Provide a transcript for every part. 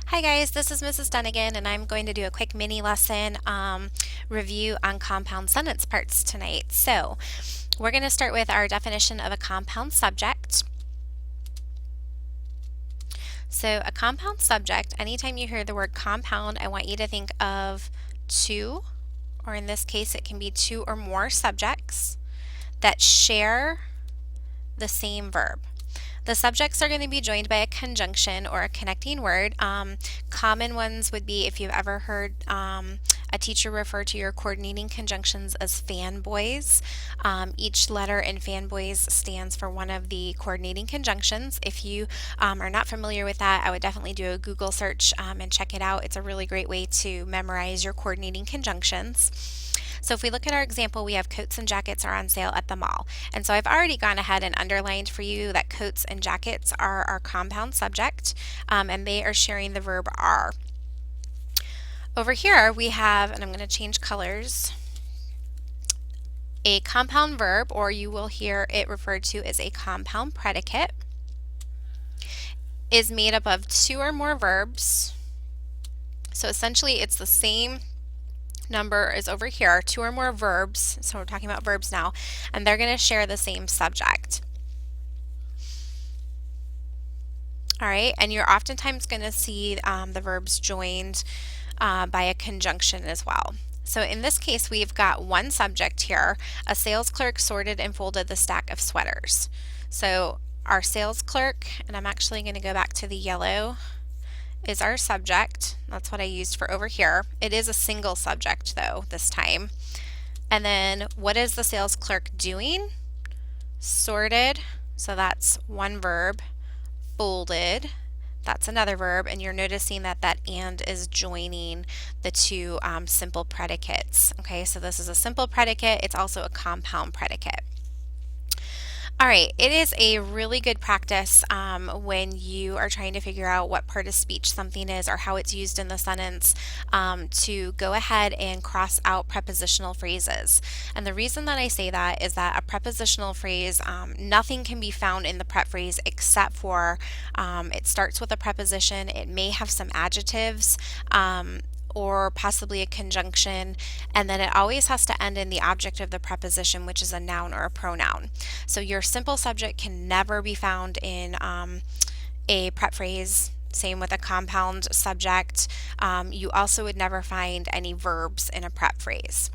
Hi guys, this is Mrs. Dunnigan and I'm going to do a quick mini lesson review on compound sentence parts tonight. So we're going to start with our definition of a compound subject. So a compound subject, anytime you hear the word compound, I want you to think of two, or in this case it can be two or more subjects that share the same verb. The subjects are going to be joined by a conjunction or a connecting word. Common ones would be if you've ever heard a teacher refer to your coordinating conjunctions as fanboys. Each letter in fanboys stands for one of the coordinating conjunctions. If you are not familiar with that, I would definitely do a Google search and check it out. It's a really great way to memorize your coordinating conjunctions. So if we look at our example, we have coats and jackets are on sale at the mall. And so I've already gone ahead and underlined for you that coats and jackets are our compound subject, and they are sharing the verb are. Over here we have, and I'm going to change colors, a compound verb, or you will hear it referred to as a compound predicate, is made up of two or more verbs. So essentially it's the same number is over here, two or more verbs, so we're talking about verbs now, and they're going to share the same subject. Alright, and you're oftentimes going to see the verbs joined by a conjunction as well. So in this case, we've got one subject here. A sales clerk sorted and folded the stack of sweaters. So our sales clerk, and I'm actually going to go back to the yellow, is our subject. That's what I used for over here. It is a single subject though this time. And then what is the sales clerk doing? Sorted, so that's one verb. Folded, that's another verb, and you're noticing that that and is joining the two simple predicates. Okay, so this is a simple predicate. It's also a compound predicate. All right, it is a really good practice when you are trying to figure out what part of speech something is or how it's used in the sentence to go ahead and cross out prepositional phrases. And the reason that I say that is that a prepositional phrase, nothing can be found in the prep phrase except for it starts with a preposition, it may have some adjectives, or possibly a conjunction, and then it always has to end in the object of the preposition, which is a noun or a pronoun. So your simple subject can never be found in a prep phrase. Same with a compound subject. You also would never find any verbs in a prep phrase.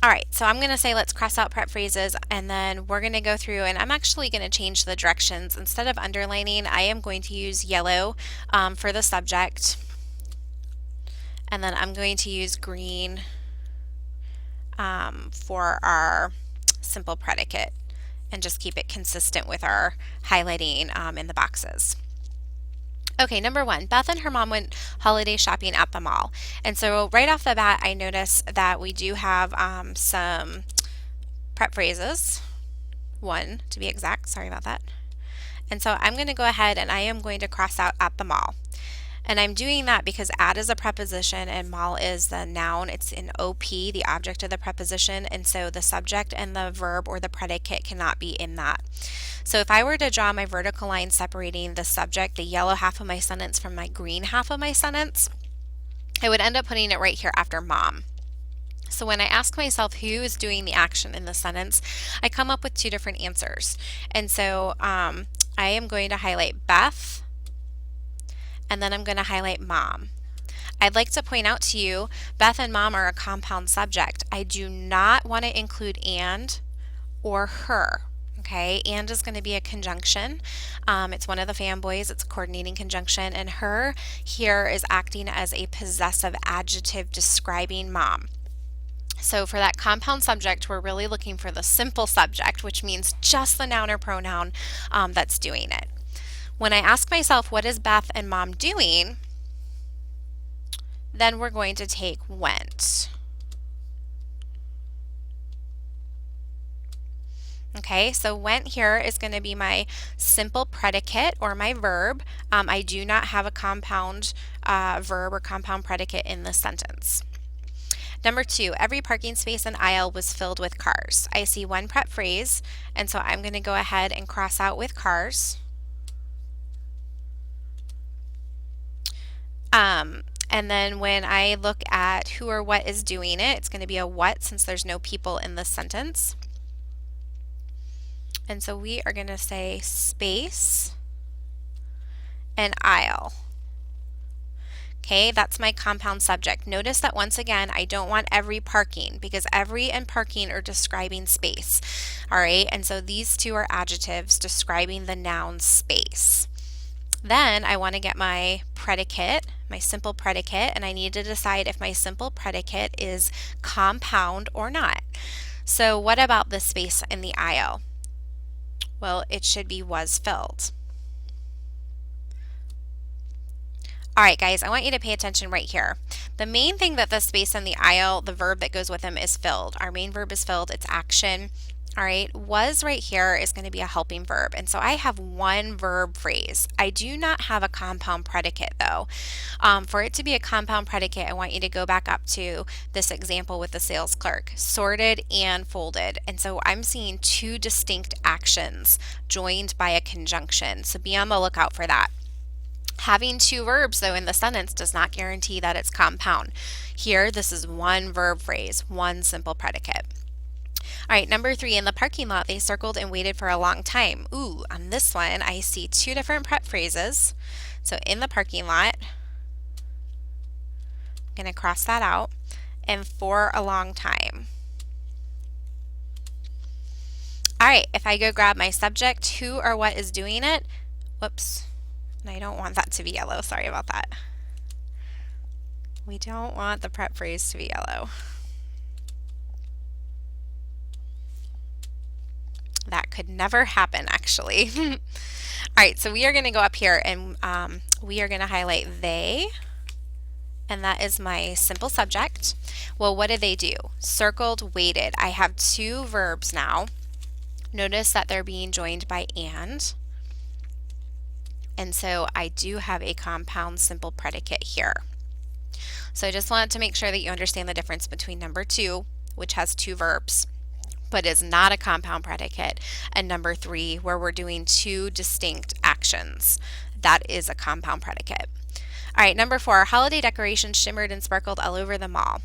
Alright, so I'm going to say let's cross out prep phrases, and then we're going to go through, and I'm actually going to change the directions. Instead of underlining, I am going to use yellow for the subject. And then I'm going to use green for our simple predicate and just keep it consistent with our highlighting in the boxes. Okay, number one, Beth and her mom went holiday shopping at the mall. And so right off the bat, I notice that we do have some prep phrases, one to be exact, sorry about that. And so I'm going to go ahead and I am going to cross out at the mall. And I'm doing that because at is a preposition and mall is the noun. It's in OP, the object of the preposition, and so the subject and the verb or the predicate cannot be in that. So if I were to draw my vertical line separating the subject, the yellow half of my sentence, from my green half of my sentence, I would end up putting it right here after mom. So when I ask myself who is doing the action in the sentence, I come up with two different answers. And so I am going to highlight Beth, and then I'm going to highlight mom. I'd like to point out to you, Beth and mom are a compound subject. I do not want to include and or her. Okay, and is going to be a conjunction. It's one of the fanboys, it's a coordinating conjunction, and her here is acting as a possessive adjective describing mom. So for that compound subject, we're really looking for the simple subject, which means just the noun or pronoun that's doing it. When I ask myself, what is Beth and mom doing? Then we're going to take went. Okay, so went here is going to be my simple predicate or my verb. I do not have a compound verb or compound predicate in this sentence. Number two, every parking space and aisle was filled with cars. I see one prep phrase, and so I'm going to go ahead and cross out with cars. And then when I look at who or what is doing it, it's going to be a what since there's no people in this sentence. And so we are going to say space and aisle. Okay, that's my compound subject. Notice that once again, I don't want every parking because every and parking are describing space. All right, and so these two are adjectives describing the noun space. Then I want to get my predicate, my simple predicate, and I need to decide if my simple predicate is compound or not. So what about the space in the aisle? Well, it should be was filled. All right, guys, I want you to pay attention right here. The main thing that the space in the aisle, the verb that goes with them is filled. Our main verb is filled, it's action. All right, was right here is going to be a helping verb. And so I have one verb phrase. I do not have a compound predicate though. For it to be a compound predicate, I want you to go back up to this example with the sales clerk, sorted and folded. And so I'm seeing two distinct actions joined by a conjunction. So be on the lookout for that. Having two verbs, though, in the sentence does not guarantee that it's compound. Here, this is one verb phrase, one simple predicate. All right, number 3, in the parking lot, they circled and waited for a long time. Ooh, on this one, I see two different prep phrases. So in the parking lot, I'm going to cross that out, and for a long time. All right, if I go grab my subject, who or what is doing it? Whoops. And I don't want that to be yellow. Sorry about that. We don't want the prep phrase to be yellow. That could never happen, actually. All right, so we are going to go up here and we are going to highlight they, and that is my simple subject. Well, what did they do? Circled, waited. I have two verbs now. Notice that they're being joined by and so I do have a compound simple predicate here. So I just wanted to make sure that you understand the difference between number 2, which has two verbs, but is not a compound predicate, and number 3, where we're doing two distinct actions. That is a compound predicate. All right, number 4, holiday decorations shimmered and sparkled all over the mall.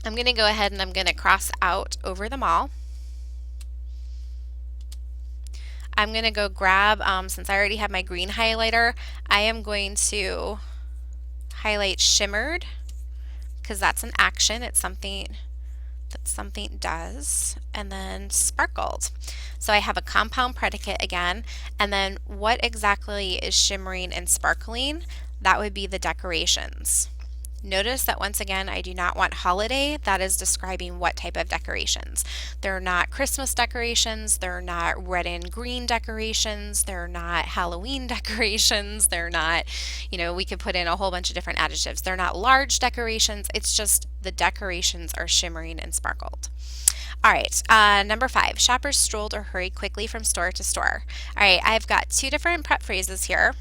I'm going to go ahead and I'm going to cross out over the mall. I'm going to go grab, since I already have my green highlighter, I am going to highlight shimmered because that's an action. It's something that something does. And then sparkled. So I have a compound predicate again. And then what exactly is shimmering and sparkling? That would be the decorations. Notice that once again, I do not want holiday. That is describing what type of decorations. They're not Christmas decorations. They're not red and green decorations. They're not Halloween decorations. They're not, we could put in a whole bunch of different adjectives. They're not large decorations. It's just the decorations are shimmering and sparkled. All right, number 5, shoppers strolled or hurried quickly from store to store. All right, I've got two different prep phrases here.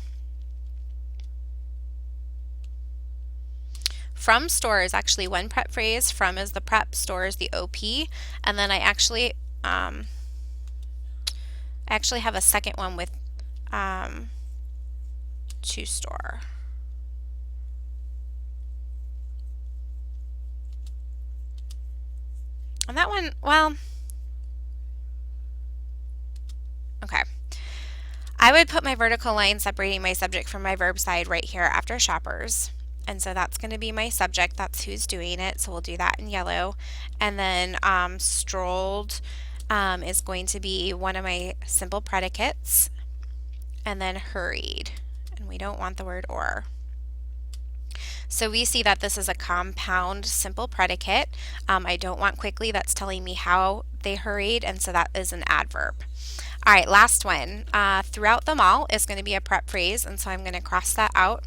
From store is actually one prep phrase. From is the prep, store is the OP, and then I actually have a second one with to store. And that one, well, okay. I would put my vertical line separating my subject from my verb side right here after shoppers. And so that's going to be my subject. That's who's doing it. So we'll do that in yellow. And then strolled is going to be one of my simple predicates. And then hurried. And we don't want the word or. So we see that this is a compound simple predicate. I don't want quickly. That's telling me how they hurried. And so that is an adverb. All right, last one. Throughout the mall is going to be a prep phrase. And so I'm going to cross that out.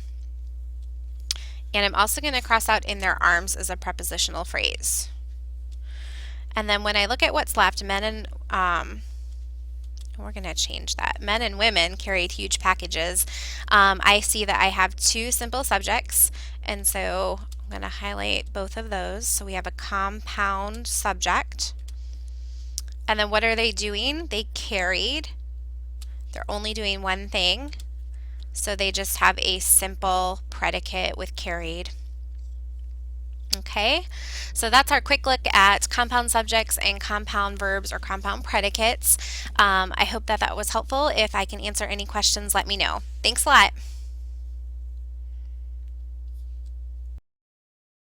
And I'm also going to cross out in their arms as a prepositional phrase. And then when I look at what's left, men and, we're going to change that. Men and women carried huge packages. I see that I have two simple subjects, and so I'm going to highlight both of those. So we have a compound subject. And then what are they doing? They carried. They're only doing one thing. So they just have a simple predicate with carried. Okay, so that's our quick look at compound subjects and compound verbs or compound predicates. I hope that that was helpful. If I can answer any questions, let me know. Thanks a lot.